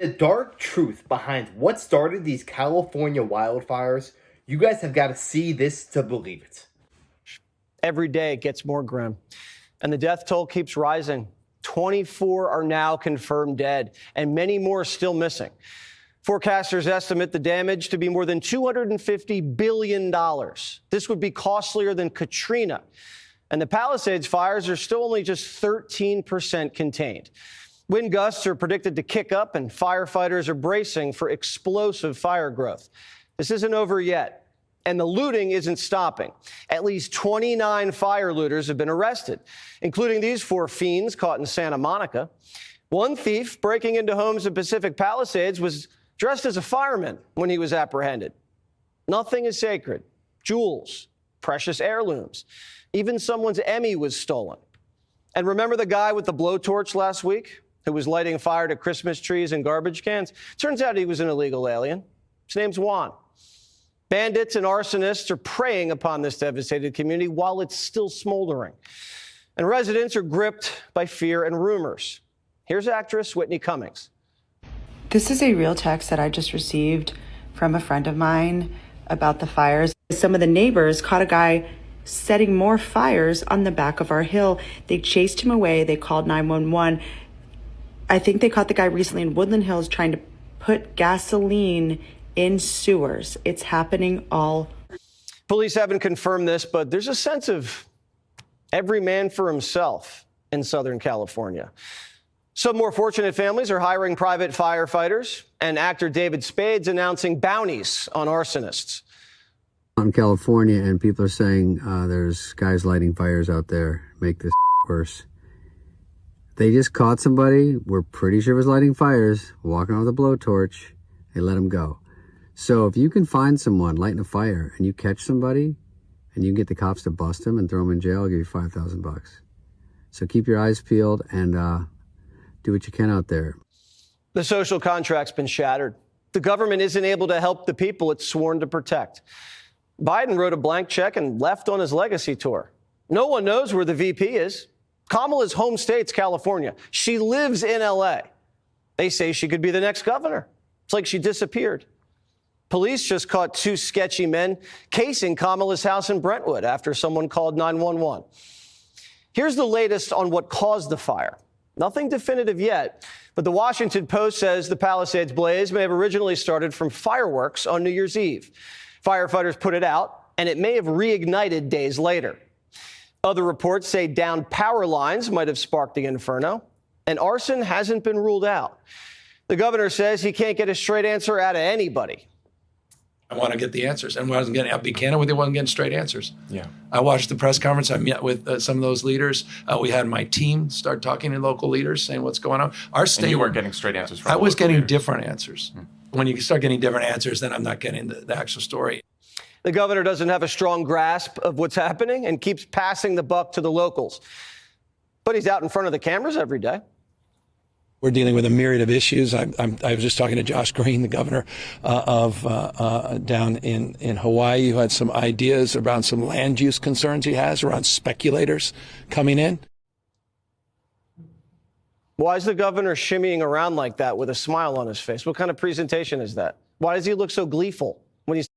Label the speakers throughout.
Speaker 1: The dark truth behind what started these California wildfires, you guys have got to see this to believe it.
Speaker 2: Every day it gets more grim, and the death toll keeps rising. 24 are now confirmed dead, and many more still missing. Forecasters estimate the damage to be more than $250 billion. This would be costlier than Katrina. And the Palisades fires are still only just 13% contained. Wind gusts are predicted to kick up, and firefighters are bracing for explosive fire growth. This isn't over yet, and the looting isn't stopping. At least 29 fire looters have been arrested, including these 4 fiends caught in Santa Monica. One thief breaking into homes in Pacific Palisades was dressed as a fireman when he was apprehended. Nothing is sacred. Jewels, precious heirlooms. Even someone's Emmy was stolen. And remember the guy with the blowtorch last week who was lighting fire to Christmas trees and garbage cans? Turns out he was an illegal alien. His name's Juan. Bandits and arsonists are preying upon this devastated community while it's still smoldering. And residents are gripped by fear and rumors. Here's actress Whitney Cummings.
Speaker 3: This is a real text that I just received from a friend of mine about the fires. Some of the neighbors caught a guy setting more fires on the back of our hill. They chased him away. They called 911. I think they caught the guy recently in Woodland Hills trying to put gasoline in sewers. It's happening all.
Speaker 2: Police haven't confirmed this, but there's a sense of every man for himself in Southern California. Some more fortunate families are hiring private firefighters, and actor David Spade's announcing bounties on arsonists.
Speaker 4: In California, and people are saying there's guys lighting fires out there, make this worse. They just caught somebody, we're pretty sure was lighting fires, walking on with a blowtorch, they let him go. So if you can find someone lighting a fire and you catch somebody and you can get the cops to bust him and throw him in jail, I'll give you $5,000. So keep your eyes peeled and do what you can out there.
Speaker 2: The social contract's been shattered. The government isn't able to help the people it's sworn to protect. Biden wrote a blank check and left on his legacy tour. No one knows where the VP is. Kamala's home state's California. She lives in L.A. They say she could be the next governor. It's like she disappeared. Police just caught 2 sketchy men casing Kamala's house in Brentwood after someone called 911. Here's the latest on what caused the fire. Nothing definitive yet, but the Washington Post says the Palisades blaze may have originally started from fireworks on New Year's Eve. Firefighters put it out, and it may have reignited days later. Other reports say downed power lines might have sparked the inferno, and arson hasn't been ruled out. The governor says he can't get a straight answer out of anybody.
Speaker 5: I want to get the answers. And when I was getting, I'll be candid with you, I wasn't getting straight answers.
Speaker 6: Yeah.
Speaker 5: I watched the press conference. I met with some of those leaders. We had my team start talking to local leaders, saying what's going on. Our state.
Speaker 6: And you weren't getting straight answers from
Speaker 5: I was getting
Speaker 6: leaders.
Speaker 5: different answers. When you start getting different answers, then I'm not getting the actual story.
Speaker 2: The governor doesn't have a strong grasp of what's happening and keeps passing the buck to the locals. But he's out in front of the cameras every day.
Speaker 5: We're dealing with a myriad of issues. I was just talking to Josh Green, the governor down in Hawaii, who had some ideas around some land use concerns he has around speculators coming in.
Speaker 2: Why is the governor shimmying around like that with a smile on his face? What kind of presentation is that? Why does he look so gleeful when he's...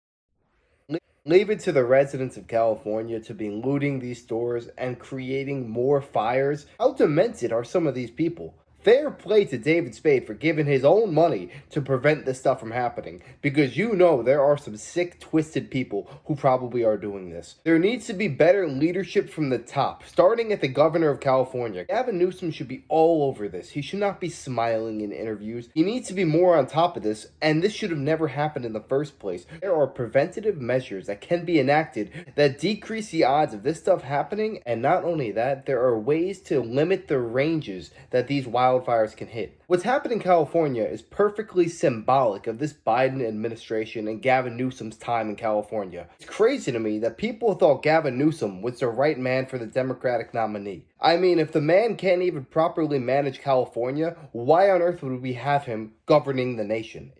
Speaker 1: Leave it to the residents of California to be looting these stores and creating more fires. How demented are some of these people? Fair play to David Spade for giving his own money to prevent this stuff from happening, because you know there are some sick, twisted people who probably are doing this. There needs to be better leadership from the top, starting at the governor of California. Gavin Newsom should be all over this. He should not be smiling in interviews. He needs to be more on top of this, and this should have never happened in the first place. There are preventative measures that can be enacted that decrease the odds of this stuff happening, and not only that, there are ways to limit the ranges that these wildfires can hit. What's happened in California is perfectly symbolic of this Biden administration and Gavin Newsom's time in California. It's crazy to me that people thought Gavin Newsom was the right man for the Democratic nominee. I mean, if the man can't even properly manage California, why on earth would we have him governing the nation?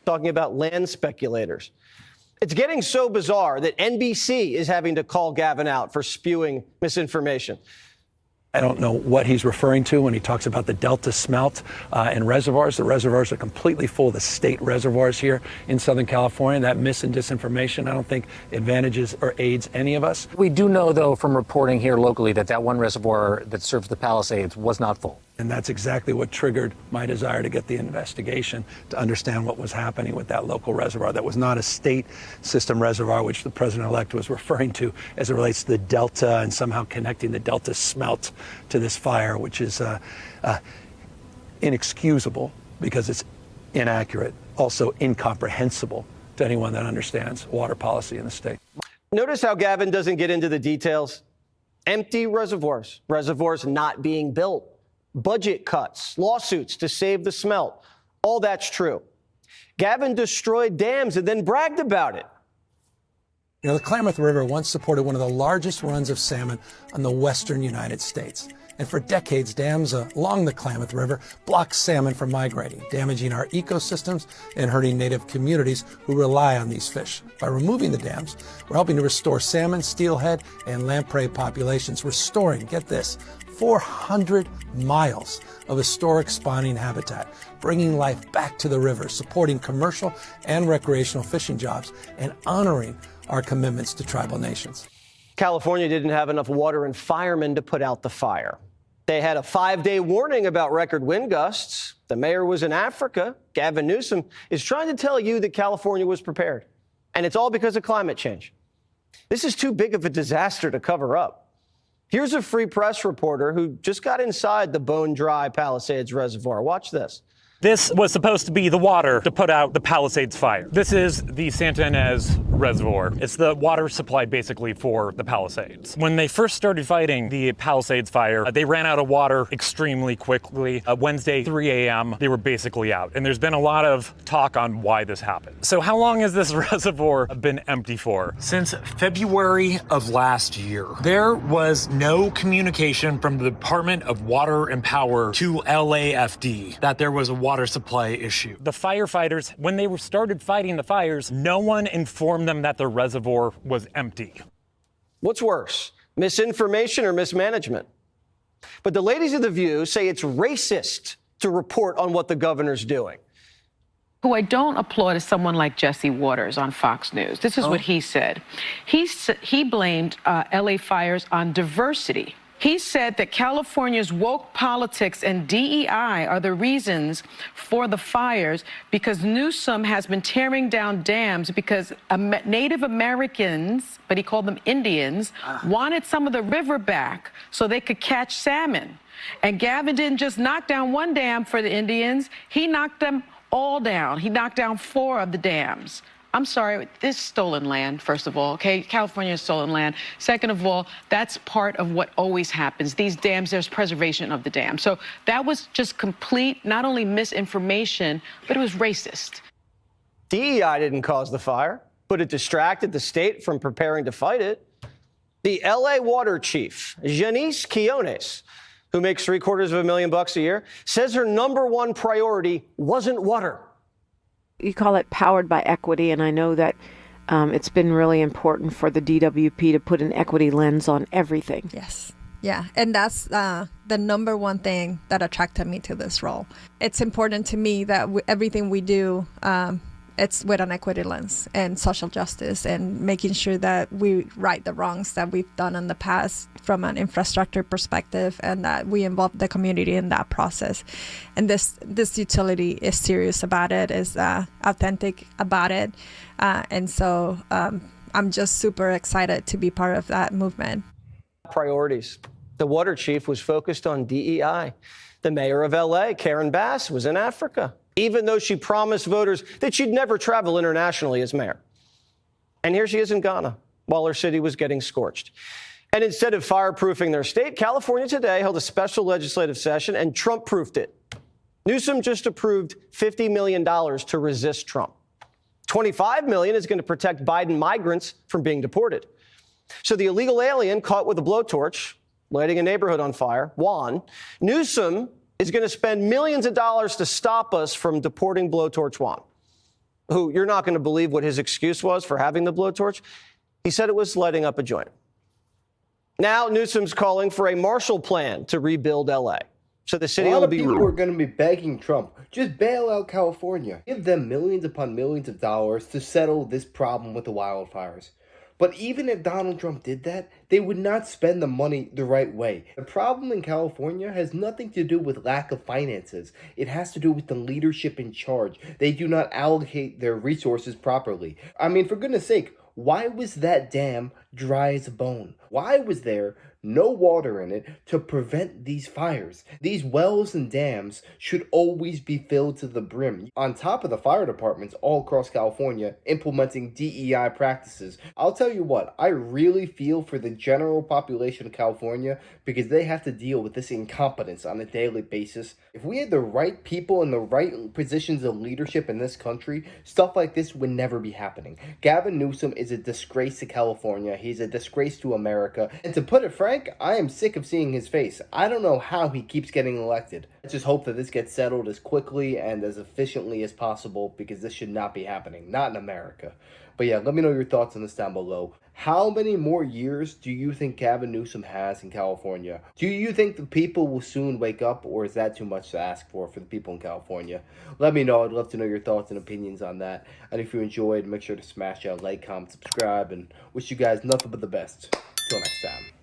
Speaker 2: Talking about land speculators. It's getting so bizarre that NBC is having to call Gavin out for spewing misinformation.
Speaker 6: I don't know what he's referring to when he talks about the Delta smelt and reservoirs. The reservoirs are completely full, the state reservoirs here in Southern California. That mis and disinformation, I don't think advantages or aids any of us.
Speaker 7: We do know, though, from reporting here locally that one reservoir that serves the Palisades was not full.
Speaker 6: And that's exactly what triggered my desire to get the investigation, to understand what was happening with that local reservoir. That was not a state system reservoir, which the president-elect was referring to as it relates to the Delta and somehow connecting the Delta smelt to this fire, which is inexcusable because it's inaccurate, also incomprehensible to anyone that understands water policy in the state.
Speaker 2: Notice how Gavin doesn't get into the details. Empty reservoirs, reservoirs not being built, budget cuts, lawsuits to save the smelt. All that's true. Gavin destroyed dams and then bragged about it.
Speaker 6: You know, the Klamath River once supported one of the largest runs of salmon on the western United States. And for decades, dams along the Klamath River blocked salmon from migrating, damaging our ecosystems and hurting native communities who rely on these fish. By removing the dams, we're helping to restore salmon, steelhead, and lamprey populations, restoring, get this, 400 miles of historic spawning habitat, bringing life back to the river, supporting commercial and recreational fishing jobs, and honoring our commitments to tribal nations.
Speaker 2: California didn't have enough water and firemen to put out the fire. They had a 5-day warning about record wind gusts. The mayor was in Africa. Gavin Newsom is trying to tell you that California was prepared. And it's all because of climate change. This is too big of a disaster to cover up. Here's a Free Press reporter who just got inside the bone-dry Palisades Reservoir. Watch this.
Speaker 8: This was supposed to be the water to put out the Palisades fire. This is the Santa Ynez Reservoir. It's the water supply basically for the Palisades. When they first started fighting the Palisades fire, they ran out of water extremely quickly. Wednesday, 3 a.m., they were basically out. And there's been a lot of talk on why this happened. So how long has this reservoir been empty for?
Speaker 9: Since February of last year. There was no communication from the Department of Water and Power to LAFD that there was a water supply issue.
Speaker 8: The firefighters, when they started fighting the fires, no one informed them that the reservoir was empty.
Speaker 2: What's worse, misinformation or mismanagement? But the ladies of The View say it's racist to report on what the governor's doing.
Speaker 10: Who I don't applaud is someone like Jesse Waters on Fox News. This is what he said. He blamed LA fires on diversity. He said that California's woke politics and DEI are the reasons for the fires because Newsom has been tearing down dams because Native Americans, but he called them Indians, wanted some of the river back so they could catch salmon. And Gavin didn't just knock down one dam for the Indians, he knocked them all down. He knocked down 4 of the dams. I'm sorry, this is stolen land, first of all, okay? California is stolen land. Second of all, that's part of what always happens. These dams, there's preservation of the dam. So that was just complete, not only misinformation, but it was racist.
Speaker 2: DEI didn't cause the fire, but it distracted the state from preparing to fight it. The LA water chief, Janice Quiones, who makes $750,000 a year, says her #1 priority wasn't water.
Speaker 11: You call it powered by equity, and I know that it's been really important for the DWP to put an equity lens on everything.
Speaker 12: Yes. Yeah, and that's the #1 thing that attracted me to this role. It's important to me that everything we do, it's with an equity lens and social justice and making sure that we right the wrongs that we've done in the past from an infrastructure perspective and that we involve the community in that process. And this utility is serious about it, is authentic about it. And so I'm just super excited to be part of that movement.
Speaker 2: Priorities. The water chief was focused on DEI. The mayor of LA, Karen Bass, was in Africa, even though she promised voters that she'd never travel internationally as mayor. And here she is in Ghana, while her city was getting scorched. And instead of fireproofing their state, California today held a special legislative session and Trump-proofed it. Newsom just approved $50 million to resist Trump. $25 million is going to protect Biden migrants from being deported. So the illegal alien caught with a blowtorch, lighting a neighborhood on fire, Juan, Newsom is going to spend millions of dollars to stop us from deporting blowtorch Juan, who you're not going to believe what his excuse was for having the blowtorch. He said it was lighting up a joint. Now Newsom's calling for a Marshall Plan to rebuild LA. So the city
Speaker 1: A lot
Speaker 2: will
Speaker 1: of
Speaker 2: be
Speaker 1: people are going to be begging Trump, just bail out California. Give them millions upon millions of dollars to settle this problem with the wildfires. But even if Donald Trump did that, they would not spend the money the right way. The problem in California has nothing to do with lack of finances. It has to do with the leadership in charge. They do not allocate their resources properly. I mean, for goodness sake, why was that dam dry as a bone? Why was there no water in it to prevent these fires? These wells and dams should always be filled to the brim. On top of the fire departments all across California implementing DEI practices. I'll tell you what, I really feel for the general population of California because they have to deal with this incompetence on a daily basis. If we had the right people in the right positions of leadership in this country, stuff like this would never be happening. Gavin Newsom is a disgrace to California. He's a disgrace to America. And to put it Frank, I am sick of seeing his face. I don't know how he keeps getting elected. I just hope that this gets settled as quickly and as efficiently as possible because this should not be happening. Not in America. But yeah, let me know your thoughts on this down below. How many more years do you think Gavin Newsom has in California? Do you think the people will soon wake up, or is that too much to ask for the people in California? Let me know. I'd love to know your thoughts and opinions on that. And if you enjoyed, make sure to smash that like, comment, subscribe, and wish you guys nothing but the best. Till next time.